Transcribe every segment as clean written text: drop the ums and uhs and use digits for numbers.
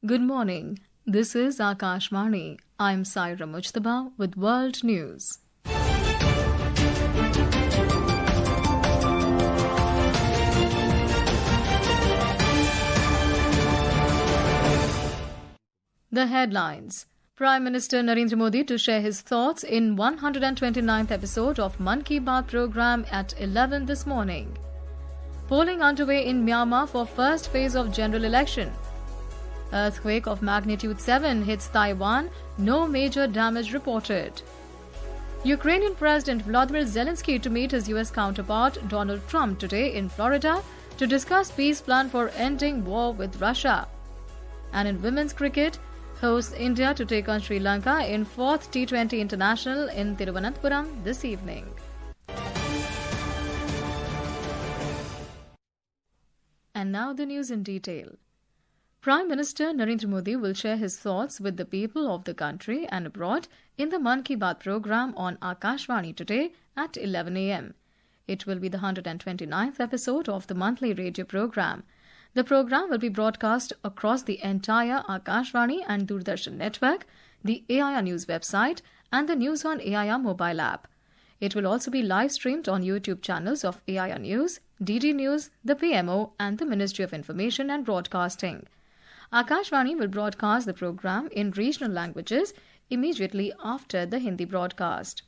Good morning. This is Akashvani. I'm Saira Mujtaba with World News. The headlines. Prime Minister Narendra Modi to share his thoughts in 129th episode of Mann Ki Baat program at 11 this morning. Polling underway in Myanmar for first phase of general election. Earthquake of magnitude 7 hits Taiwan, no major damage reported. Ukrainian President Volodymyr Zelensky to meet his US counterpart Donald Trump today in Florida to discuss peace plan for ending war with Russia. And in women's cricket, hosts India to take on Sri Lanka in 4th T20 International in Thiruvananthapuram this evening. And now the news in detail. Prime Minister Narendra Modi will share his thoughts with the people of the country and abroad in the Mann Ki Baat program on Akashvani today at 11 a.m. It will be the 129th episode of the monthly radio program. The program will be broadcast across the entire Akashvani and Doordarshan network, the AIR News website, and the News on AIR mobile app. It will also be live streamed on YouTube channels of AIR News, DD News, the PMO, and the Ministry of Information and Broadcasting. Akashvani will broadcast the program in regional languages immediately after the Hindi broadcast.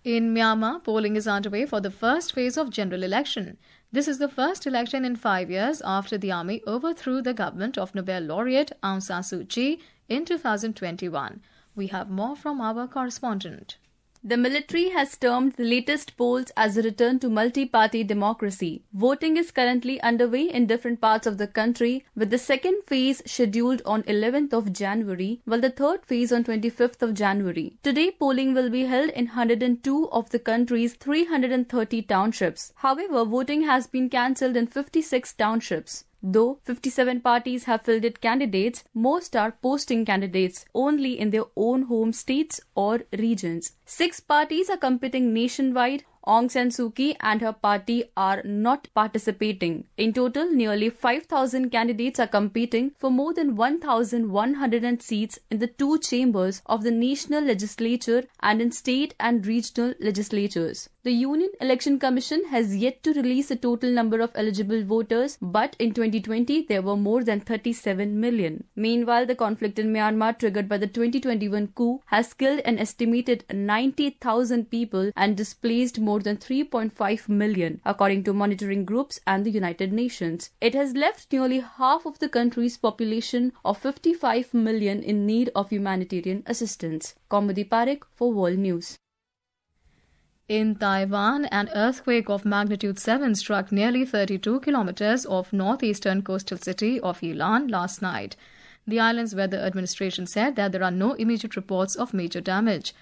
In Myanmar, polling is underway for the first phase of general election. This is the first election in 5 years after the army overthrew the government of Nobel laureate Aung San Suu Kyi in 2021. We have more from our correspondent. The military has termed the latest polls as a return to multi-party democracy. Voting is currently underway in different parts of the country, with the second phase scheduled on 11th of January, while the third phase on 25th of January. Today, polling will be held in 102 of the country's 330 townships. However, voting has been cancelled in 56 townships. Though 57 parties have fielded candidates, most are posting candidates only in their own home states or regions. 6 parties are competing nationwide. Aung San Suu Kyi and her party are not participating. In total, nearly 5,000 candidates are competing for more than 1,100 seats in the 2 chambers of the national legislature and in state and regional legislatures. The Union Election Commission has yet to release a total number of eligible voters, but in 2020 there were more than 37 million. Meanwhile, the conflict in Myanmar triggered by the 2021 coup has killed an estimated 90,000 people and displaced more than 3.5 million, according to monitoring groups and the United Nations. It has left nearly half of the country's population of 55 million in need of humanitarian assistance. Kaumudi Parekh for World News. In Taiwan, an earthquake of magnitude 7 struck nearly 32 kilometers off northeastern coastal city of Yilan last night. The island's weather administration said that there are no immediate reports of major damage.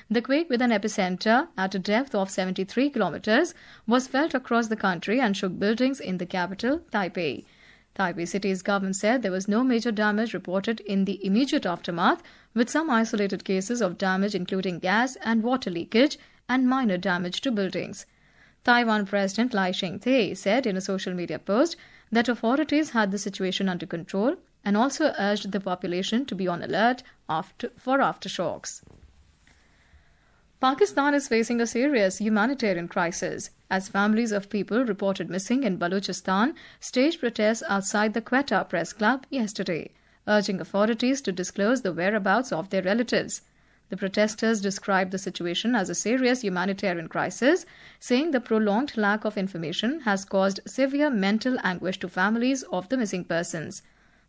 The quake, with an epicenter at a depth of 73 kilometers, was felt across the country and shook buildings in the capital, Taipei. Taipei City's government said there was no major damage reported in the immediate aftermath, with some isolated cases of damage including gas and water leakage and minor damage to buildings. Taiwan President Lai Ching-te said in a social media post that authorities had the situation under control and also urged the population to be on alert for aftershocks. Pakistan is facing a serious humanitarian crisis as families of people reported missing in Balochistan staged protests outside the Quetta Press Club yesterday, urging authorities to disclose the whereabouts of their relatives. The protesters described the situation as a serious humanitarian crisis, saying the prolonged lack of information has caused severe mental anguish to families of the missing persons.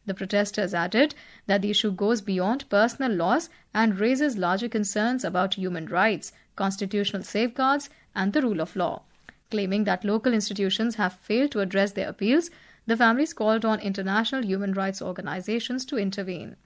The protesters added that the issue goes beyond personal loss and raises larger concerns about human rights, constitutional safeguards, and the rule of law. Claiming that local institutions have failed to address their appeals, the families called on international human rights organizations to intervene.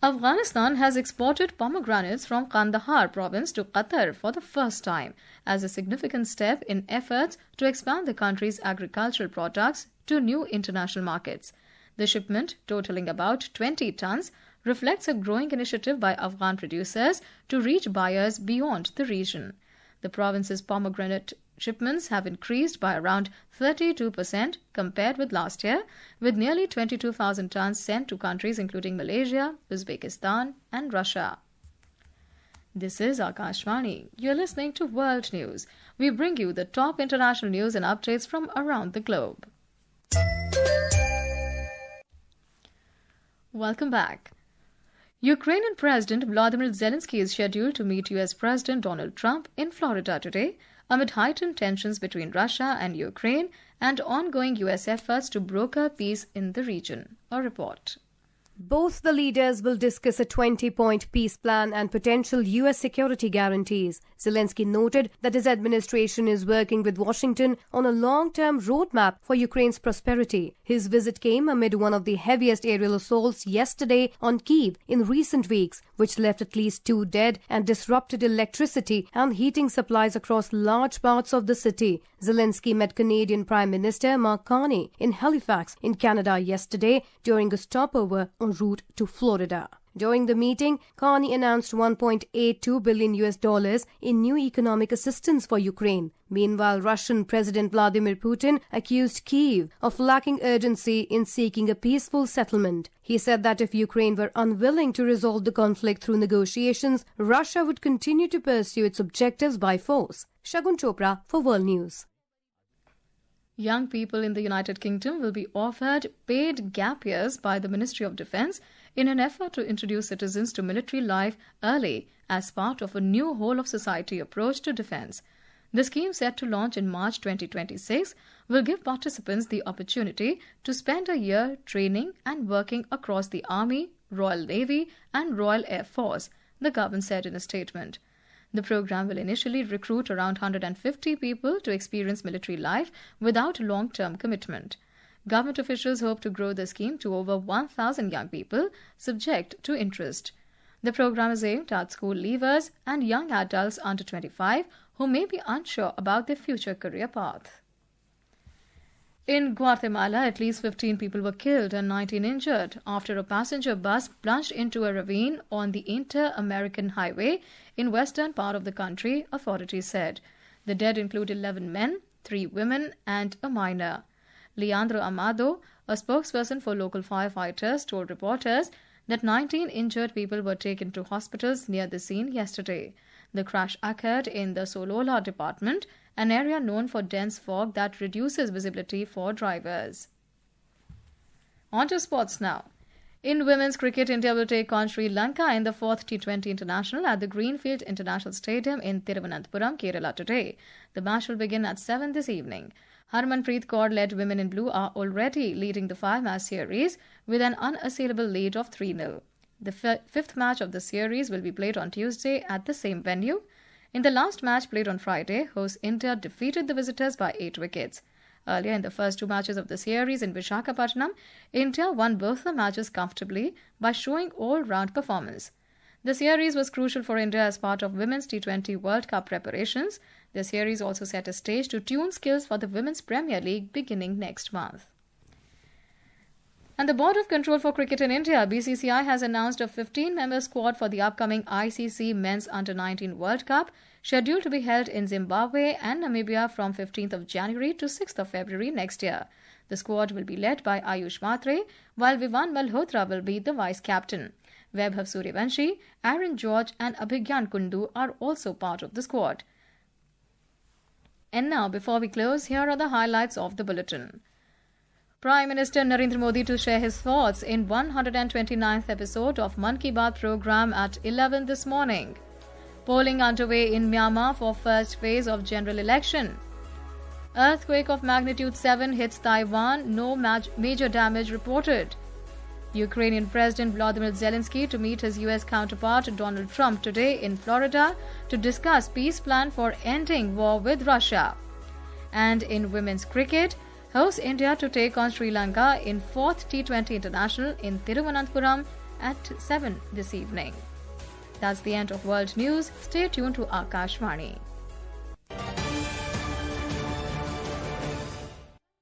Afghanistan has exported pomegranates from Kandahar province to Qatar for the first time as a significant step in efforts to expand the country's agricultural products to new international markets. The shipment, totaling about 20 tons, reflects a growing initiative by Afghan producers to reach buyers beyond the region. The province's pomegranate shipments have increased by around 32% compared with last year, with nearly 22,000 tons sent to countries including Malaysia, Uzbekistan and Russia. This is Akashvani. You're listening to World News. We bring you the top international news and updates from around the globe. Welcome back. Ukrainian President Vladimir Zelensky is scheduled to meet US President Donald Trump in Florida today amid heightened tensions between Russia and Ukraine and ongoing US efforts to broker peace in the region. A report. Both the leaders will discuss a 20-point peace plan and potential U.S. security guarantees. Zelensky noted that his administration is working with Washington on a long-term roadmap for Ukraine's prosperity. His visit came amid one of the heaviest aerial assaults yesterday on Kyiv in recent weeks, which left at least 2 dead and disrupted electricity and heating supplies across large parts of the city. Zelensky met Canadian Prime Minister Mark Carney in Halifax in Canada yesterday during a stopover en route to Florida. During the meeting, Carney announced $1.82 billion in new economic assistance for Ukraine. Meanwhile, Russian President Vladimir Putin accused Kyiv of lacking urgency in seeking a peaceful settlement. He said that if Ukraine were unwilling to resolve the conflict through negotiations, Russia would continue to pursue its objectives by force. Shagun Chopra for World News. Young people in the United Kingdom will be offered paid gap years by the Ministry of Defence in an effort to introduce citizens to military life early as part of a new whole-of-society approach to defence. The scheme, set to launch in March 2026, will give participants the opportunity to spend a year training and working across the Army, Royal Navy and Royal Air Force, the government said in a statement. The program will initially recruit around 150 people to experience military life without long-term commitment. Government officials hope to grow the scheme to over 1,000 young people, subject to interest. The program is aimed at school leavers and young adults under 25 who may be unsure about their future career path. In Guatemala, at least 15 people were killed and 19 injured after a passenger bus plunged into a ravine on the Inter-American Highway in western part of the country, authorities said. The dead include 11 men, 3 women and a minor. Leandro Amado, a spokesperson for local firefighters, told reporters that 19 injured people were taken to hospitals near the scene yesterday. The crash occurred in the Solola department, an area known for dense fog that reduces visibility for drivers. On to sports now. In women's cricket, India will take on Sri Lanka in the 4th T20 International at the Greenfield International Stadium in Thiruvananthapuram, Kerala today. The match will begin at 7 this evening. Harmanpreet Kaur-led Women in Blue are already leading the 5-match series with an unassailable lead of 3-0. The fifth match of the series will be played on Tuesday at the same venue. In the last match played on Friday, host India defeated the visitors by 8 wickets. Earlier in the first 2 matches of the series in Visakhapatnam, India won both the matches comfortably by showing all-round performance. The series was crucial for India as part of Women's T20 World Cup preparations. The series also set a stage to tune skills for the Women's Premier League beginning next month. And the Board of Control for Cricket in India, BCCI, has announced a 15-member squad for the upcoming ICC Men's Under-19 World Cup, scheduled to be held in Zimbabwe and Namibia from 15th of January to 6th of February next year. The squad will be led by Ayush Matre, while Vivan Malhotra will be the vice-captain. Vaibhav Suryavanshi, Aaron George and Abhigyan Kundu are also part of the squad. And now, before we close, here are the highlights of the bulletin. Prime Minister Narendra Modi to share his thoughts in 129th episode of Mann Ki Baat program at 11 this morning. Polling underway in Myanmar for first phase of general election. Earthquake of magnitude 7 hits Taiwan, no major damage reported. Ukrainian President Vladimir Zelensky to meet his US counterpart Donald Trump today in Florida to discuss peace plan for ending war with Russia. And in women's cricket, hosts India to take on Sri Lanka in 4th T20 International in Thiruvananthapuram at 7 this evening. That's the end of World News. Stay tuned to Akashvani.